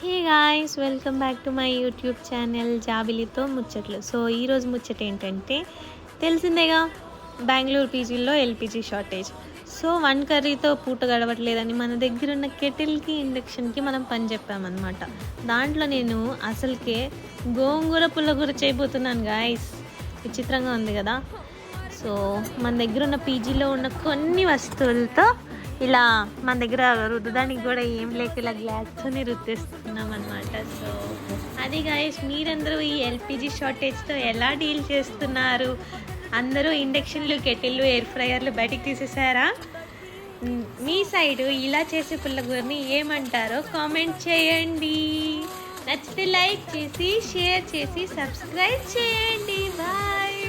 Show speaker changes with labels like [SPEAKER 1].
[SPEAKER 1] Hey guys, welcome back to my YouTube channel జాబిలితో ముచ్చట్లు. So ఈరోజు ముచ్చట ఏంటంటే తెలిసిందేగా, బెంగళూరు పీజీల్లో ఎల్పిజి షార్టేజ్. సో వన్ కర్రీతో పూట గడవట్లేదని మన దగ్గర ఉన్న కెటిల్కి ఇండక్షన్కి మనం పని చెప్పామన్నమాట. దాంట్లో నేను అసలుకే గోంగూర పుల్లగూర చేయబోతున్నాను గాయస్. విచిత్రంగా ఉంది కదా. సో మన దగ్గర ఉన్న పీజీలో ఉన్న కొన్ని వస్తువులతో ఇలా మన దగ్గర రుద్దడానికి కూడా ఏం లేక ఇలా గ్లాస్తోనే రుద్దేస్తున్నాం అనమాట. సో అది గాయస్, మీరందరూ ఈ ఎల్పిజి షార్టేజ్తో ఎలా డీల్ చేస్తున్నారు? అందరూ ఇండక్షన్లు, కెటిల్లు, ఎయిర్ ఫ్రైయర్లు బయటికి తీసేసారా? మీ సైడు ఇలా చేసే పుల్లగూరని ఏమంటారో కామెంట్ చేయండి. నచ్చితే లైక్ చేసి, షేర్ చేసి, సబ్స్క్రైబ్ చేయండి. బాయ్.